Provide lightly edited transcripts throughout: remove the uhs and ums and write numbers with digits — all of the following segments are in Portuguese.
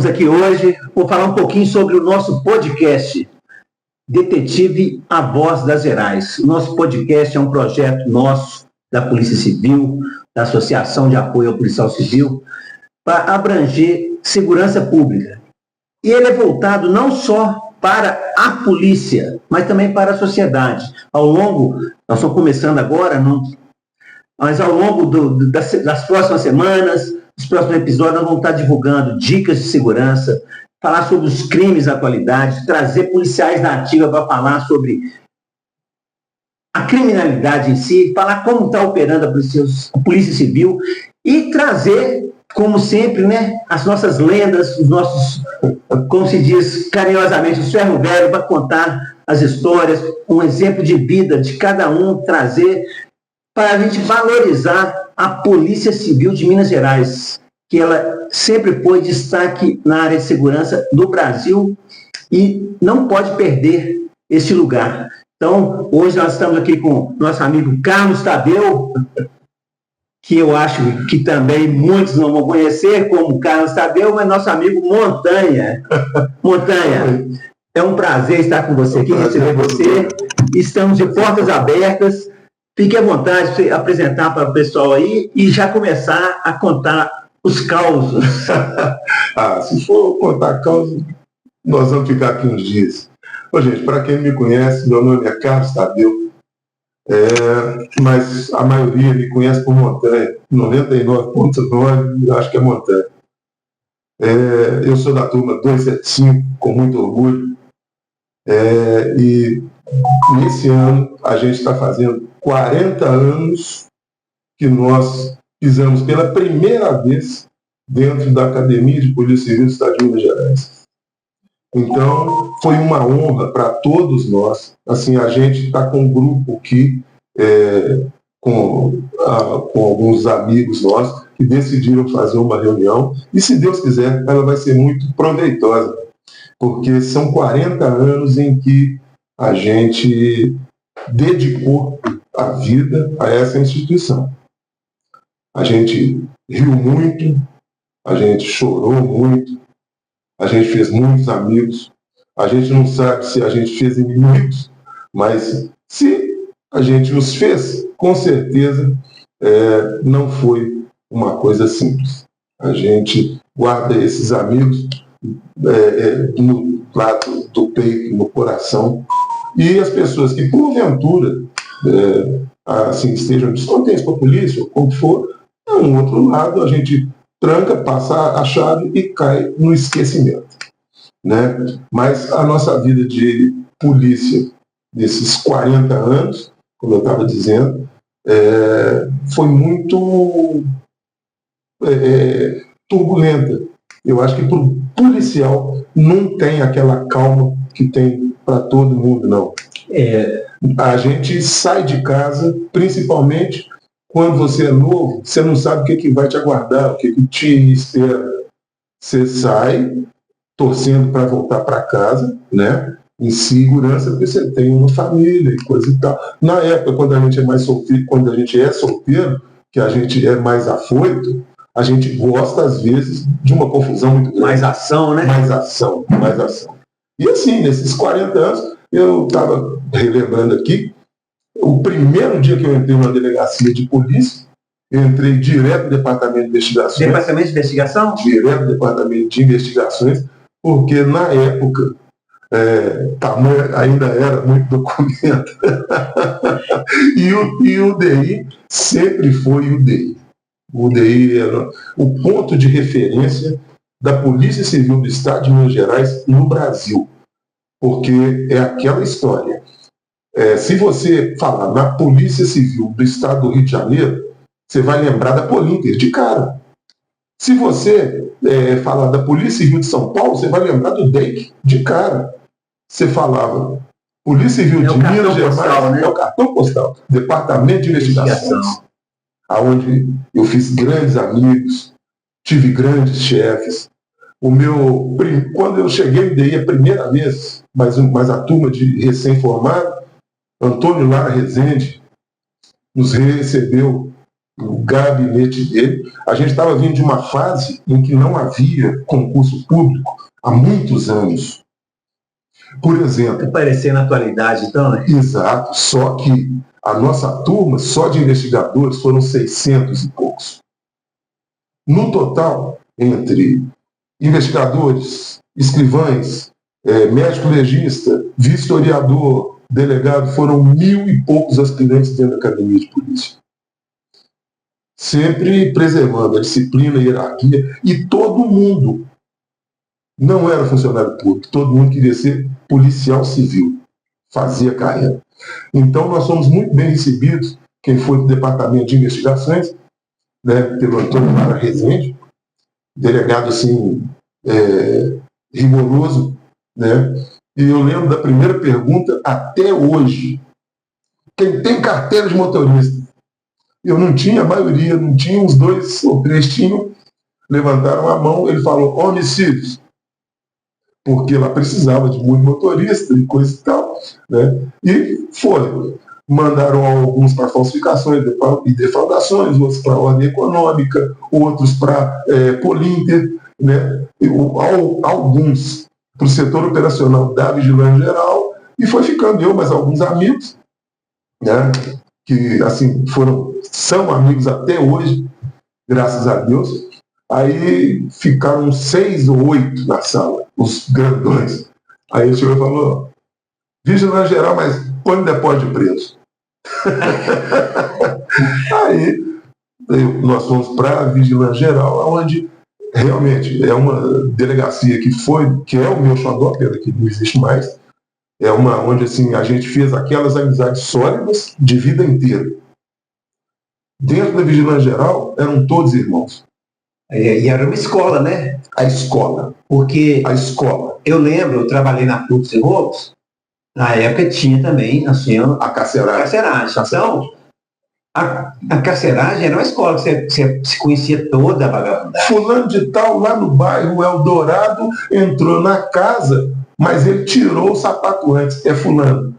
aqui hoje, vou falar um pouquinho sobre o nosso podcast, Detetive A Voz das Gerais. O nosso podcast é um projeto nosso, da Polícia Civil, da Associação de Apoio ao Policial Civil, para abranger segurança pública. E ele é voltado não só para a polícia, mas também para a sociedade. Nós estamos começando agora, mas ao longo das próximas semanas, nos próximos episódios, nós vamos estar divulgando dicas de segurança, falar sobre os crimes da atualidade, trazer policiais da ativa para falar sobre a criminalidade em si, falar como está operando a Polícia Civil e trazer, como sempre, né, as nossas lendas, os nossos, como se diz carinhosamente, os ferro velho, para contar as histórias, um exemplo de vida de cada um, trazer para a gente valorizar a Polícia Civil de Minas Gerais, que ela sempre foi destaque na área de segurança do Brasil e não pode perder esse lugar. Então, hoje nós estamos aqui com nosso amigo Carlos Tadeu, que eu acho que também muitos não vão conhecer como Carlos Tadeu, mas nosso amigo Montanha. Montanha, é um prazer estar com você aqui, receber você. Estamos de portas abertas. Fique à vontade de apresentar para o pessoal aí e já começar a contar os causos. Se for contar causos, nós vamos ficar aqui uns dias. Ô, gente, para quem me conhece, meu nome é Carlos Tadeu, mas a maioria me conhece por Montanha, 99,9, acho que é Montanha. Eu sou da turma 275, com muito orgulho, e nesse ano a gente está fazendo 40 anos que nós pisamos pela primeira vez dentro da Academia de Polícia Civil do Estado de Minas Gerais. Então, foi uma honra para todos nós. Assim, a gente está com um grupo aqui, com alguns amigos nossos, que decidiram fazer uma reunião, e se Deus quiser, ela vai ser muito proveitosa, porque são 40 anos em que a gente dedicou a vida a essa instituição. A gente riu muito, a gente chorou muito, a gente fez muitos amigos, a gente não sabe se a gente fez inimigos, mas se a gente os fez, com certeza não foi uma coisa simples. A gente guarda esses amigos no lado do peito, no coração, e as pessoas que porventura assim, estejam descontentes com a polícia, ou como for, um outro lado, a gente tranca, passa a chave e cai no esquecimento, né? Mas a nossa vida de polícia, desses 40 anos, como eu estava dizendo, foi muito turbulenta. Eu acho que para o policial não tem aquela calma que tem para todo mundo, não. A gente sai de casa, principalmente quando você é novo, você não sabe o que vai te aguardar, o que te espera. Você sai torcendo para voltar para casa, né, em segurança, porque você tem uma família e coisa e tal. Na época, quando a gente é mais solteiro, quando a gente é solteiro, que a gente é mais afoito, a gente gosta, às vezes, de uma confusão muito grande. Mais ação, né? Mais ação. E assim, nesses 40 anos, eu estava relembrando aqui, o primeiro dia que eu entrei numa delegacia de polícia, eu entrei direto no departamento de investigações. Departamento de investigação? Direto no departamento de investigações, porque na época tamanho ainda era muito documento. e o DI sempre foi o DI. O DI era o ponto de referência da Polícia Civil do Estado de Minas Gerais no Brasil. Porque é aquela história. Se você falar na Polícia Civil do Estado do Rio de Janeiro, você vai lembrar da Polinter, de cara. Se você falar da Polícia Civil de São Paulo, você vai lembrar do DEIC, de cara. Você falava Polícia Civil de Minas Gerais, né? É o cartão postal, Departamento de Investigações, onde eu fiz grandes amigos, tive grandes chefes. Quando eu cheguei no DI a primeira vez, mas a turma de recém-formado, Antônio Lara Rezende nos recebeu o gabinete dele. A gente estava vindo de uma fase em que não havia concurso público há muitos anos. Por exemplo... Aparecer na atualidade, então, né? Exato, só que a nossa turma, só de investigadores, foram 600 e poucos. No total, entre investigadores, escrivães, médico legista, vistoriador, delegado, foram 1.000 e poucos aspirantes dentro da academia de polícia. Sempre preservando a disciplina, a hierarquia, e todo mundo não era funcionário público, todo mundo queria ser policial civil, fazia carreira. Então nós fomos muito bem recebidos, quem foi do departamento de investigações, né, pelo Antônio Lara Rezende, delegado assim, rigoroso, né? E eu lembro da primeira pergunta até hoje: quem tem carteira de motorista? Eu não tinha, a maioria não tinha, uns 2 ou 3 tinham, levantaram a mão, ele falou homicídios, porque ela precisava de muito motorista e coisa e tal, né? E foi. Mandaram alguns para falsificações e defraudações, outros para ordem econômica, outros para Polinter, né? Alguns para o setor operacional da Vigilância Geral, e foi ficando eu, mas alguns amigos, né? Que assim, são amigos até hoje, graças a Deus. Aí ficaram 6 ou 8 na sala, os grandões. Aí ele chegou e falou: Vigilância Geral, mas põe no depósito de preso. Aí nós fomos para a Vigilância Geral, onde realmente é uma delegacia que é o meu xodó, pena que não existe mais. É onde assim, a gente fez aquelas amizades sólidas de vida inteira. Dentro da Vigilância Geral eram todos irmãos. E era uma escola, né? A escola. Porque a escola. Eu lembro, eu trabalhei na Fluxos e Roubos, na época tinha também assim, a carceragem. Então, a carceragem era uma escola que você se conhecia toda a vagabundagem. Fulano de tal, lá no bairro Eldorado, entrou na casa, mas ele tirou o sapato antes. É fulano.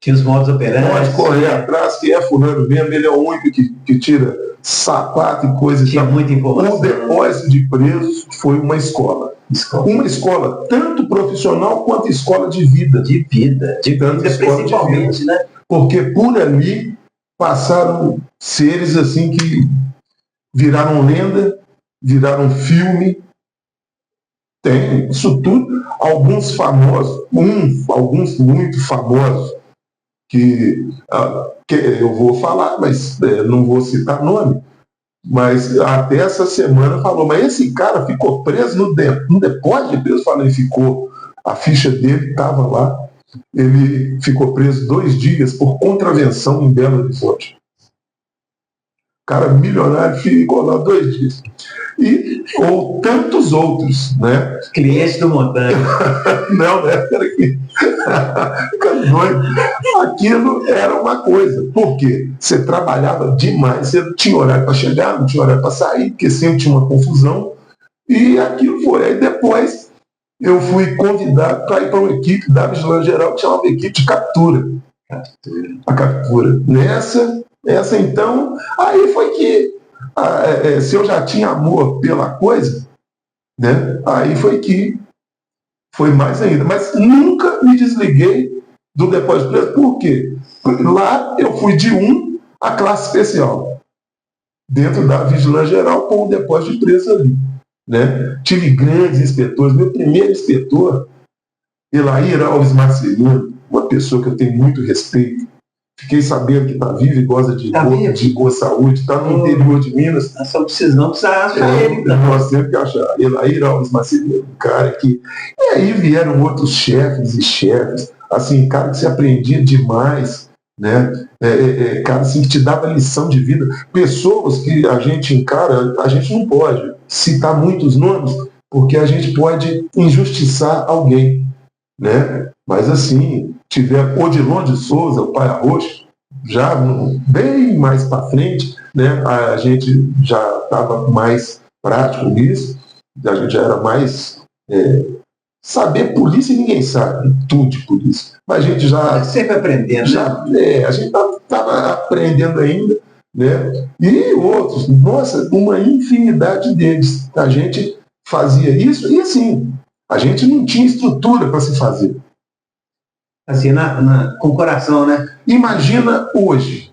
Tinha os modos operantes. Pode correr atrás, que é fulano mesmo, ele é o único que tira sapato e coisa. Tinha muita informação. O depósito de presos foi uma escola. Uma escola tanto profissional quanto escola de vida. De vida principalmente, né? Porque por ali passaram seres assim que viraram lenda, viraram filme. Tem isso tudo. Alguns famosos, alguns muito famosos, que eu vou falar, mas não vou citar nome, mas até essa semana falou, mas esse cara ficou preso no depósito de preso. Falei, ficou, a ficha dele estava lá, ele ficou preso 2 dias por contravenção em Belo Horizonte. Cara milionário ficou lá 2 dias. Ou tantos outros, né? Cliente do Montanha. Não, né? Fica doido. Aquilo era uma coisa. Por quê? Você trabalhava demais, você tinha horário para chegar, não tinha horário para sair, porque sempre tinha uma confusão. E aquilo foi. Aí depois eu fui convidado para ir para uma equipe da Vigilância Geral que chamava equipe de captura. A captura. Essa então, aí foi que se eu já tinha amor pela coisa, né? Aí foi que foi mais ainda. Mas nunca me desliguei do depósito preso. Por quê? Porque lá eu fui de a classe especial, dentro da Vigilância Geral, com o depósito de preso ali, né? Tive grandes inspetores. Meu primeiro inspetor, Elair Alves Marcelino, uma pessoa que eu tenho muito respeito. Fiquei sabendo que está vivo e gosta de boa saúde, está no interior de Minas. Nós só precisamos achar ele. Então. Nós temos que achar. Elair Alves Marcelino, um cara que... E aí vieram outros chefes, assim, cara que se aprendia demais, né? Cara assim, que te dava lição de vida. Pessoas que a gente encara, a gente não pode citar muitos nomes, porque a gente pode injustiçar alguém, né? Mas assim, tiver Odilon de Souza, o Pai Arroxo, já bem mais para frente, né? A gente já estava mais prático nisso, a gente já era mais... saber polícia ninguém sabe tudo de polícia, mas a gente já... sempre aprendendo. A gente estava aprendendo ainda, né? E outros, nossa, uma infinidade deles. A gente fazia isso e assim, a gente não tinha estrutura para se fazer. Assim, com o coração, né? Imagina hoje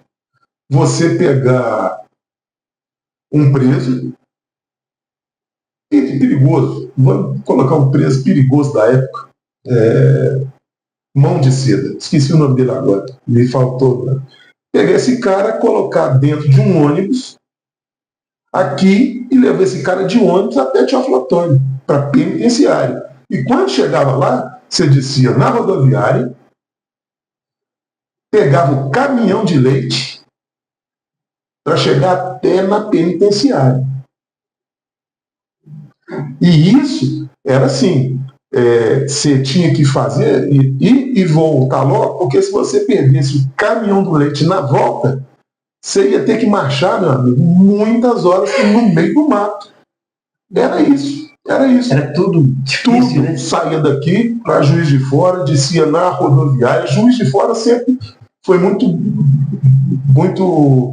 você pegar um preso perigoso, vamos colocar um preso perigoso da época, Mão de Seda, esqueci o nome dele agora, me faltou, né? Pegar esse cara, colocar dentro de um ônibus aqui e levar esse cara de ônibus até Teófilo Otoni, para penitenciário. E quando chegava lá, você descia na rodoviária, pegava o caminhão de leite para chegar até na penitenciária. E isso era assim, você tinha que fazer e voltar logo, porque se você perdesse o caminhão do leite na volta, você ia ter que marchar, meu amigo, muitas horas no meio do mato. Era isso. Era tudo difícil, tudo, né? Saía daqui para Juiz de Fora, descia na rodoviária. Juiz de Fora sempre foi muito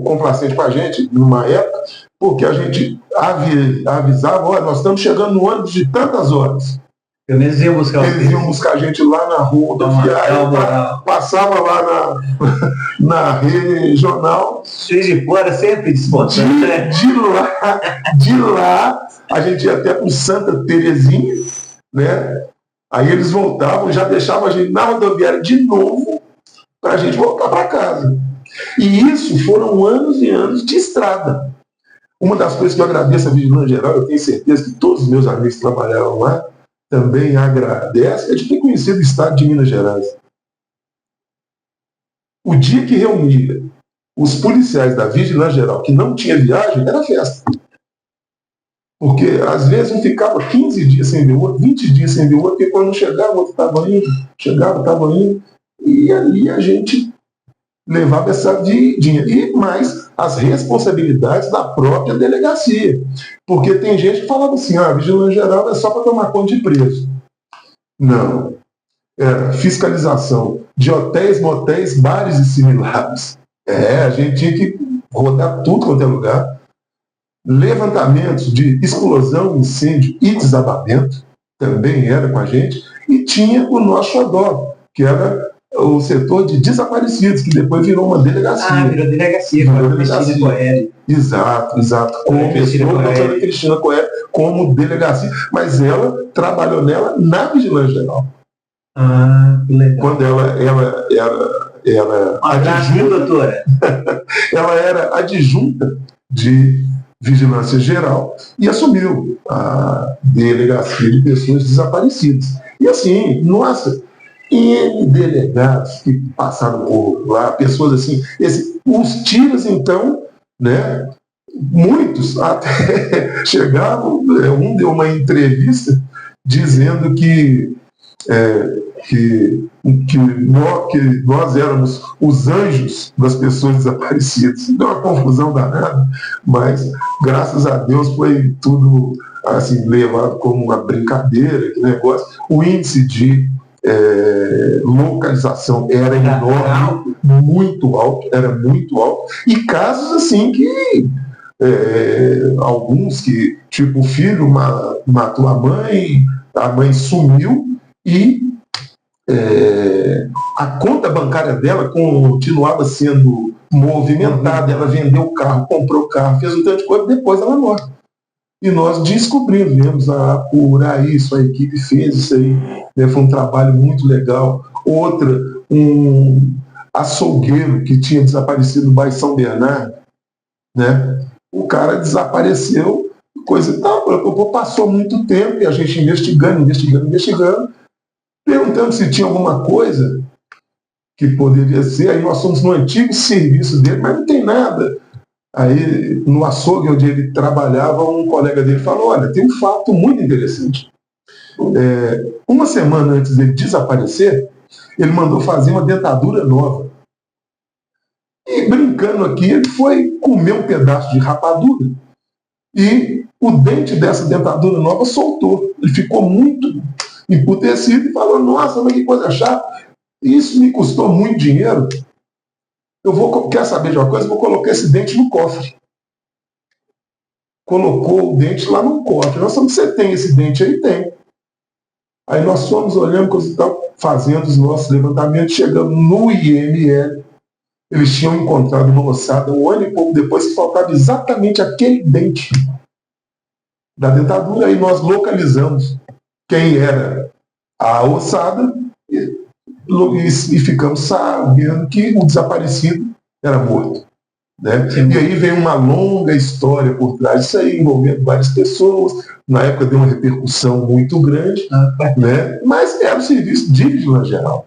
complacente para a gente, numa época, porque a gente avisava, olha, nós estamos chegando no ônibus de tantas horas. Eles iam buscar a gente lá na rodoviária, passava lá na regional. Juiz de Fora sempre despontando, né? De lá, a gente ia até para Santa Terezinha, né? Aí eles voltavam, já deixavam a gente na rodoviária de novo, para a gente voltar para casa. E isso foram anos e anos de estrada. Uma das coisas que eu agradeço à Vigilância Geral, eu tenho certeza que todos os meus amigos que trabalharam lá também agradecem, é de ter conhecido o estado de Minas Gerais. O dia que reunia os policiais da Vigilância Geral, que não tinha viagem, era festa. Porque às vezes um ficava 15 dias sem ver o outro, 20 dias sem ver o outro, porque quando chegava, o outro estava indo, estava indo, e ali a gente levava essa vidinha. E mais as responsabilidades da própria delegacia. Porque tem gente que falava assim, a Vigilância Geral é só para tomar conta de preso. Não. Era fiscalização de hotéis, motéis, bares e similares. A gente tinha que rodar tudo quanto é lugar. Levantamentos de explosão, incêndio e desabamento também era com a gente. E tinha o nosso xodó, que era o setor de desaparecidos, que depois virou uma delegacia. Virou delegacia. Cristina Coelho. Exato. Começou a doutora Cristina Coelho como delegacia, mas ela trabalhou nela na Vigilância Geral. Que legal. Quando ela era adjunta, doutora. Ela era adjunta de Vigilância Geral e assumiu a delegacia de pessoas desaparecidas. E assim, nossa, N delegados que passaram por lá, pessoas assim, os tiros então, né, muitos até chegavam, um deu uma entrevista dizendo que nós éramos os anjos das pessoas desaparecidas. Deu uma confusão danada, mas graças a Deus foi tudo assim, levado como uma brincadeira, que negócio. O índice de localização era enorme, era muito alto, e casos assim que alguns que, tipo, o filho matou a mãe sumiu e a conta bancária dela continuava sendo movimentada, ela vendeu o carro, comprou o carro, fez um tanto de coisa, depois ela morre. E nós descobrimos, viemos a apurar isso, a equipe fez isso aí, né? Foi um trabalho muito legal. Outra, um açougueiro que tinha desaparecido no bairro São Bernardo, né? O cara desapareceu, coisa e tal, passou muito tempo e a gente investigando, perguntando se tinha alguma coisa que poderia ser. Aí nós fomos no antigo serviço dele, mas não tem nada. Aí, no açougue onde ele trabalhava, um colega dele falou, olha, tem um fato muito interessante. Uma semana antes dele desaparecer, ele mandou fazer uma dentadura nova. E brincando aqui, ele foi comer um pedaço de rapadura. E o dente dessa dentadura nova soltou. Ele ficou muito emputecido e falou, nossa, mas que coisa chata. Isso me custou muito dinheiro. Quer saber de uma coisa? Vou colocar esse dente no cofre. Colocou o dente lá no cofre. Nós falamos, você tem esse dente aí? Tem. Aí nós fomos olhando, fazendo os nossos levantamentos, chegamos no IML. Eles tinham encontrado uma ossada 1 ano e pouco depois que faltava exatamente aquele dente da dentadura. Aí nós localizamos quem era a ossada e ficamos sabendo que o desaparecido era morto. Né? E aí vem uma longa história por trás disso aí, envolvendo várias pessoas. Na época deu uma repercussão muito grande, né? Mas era o serviço de vigilância geral.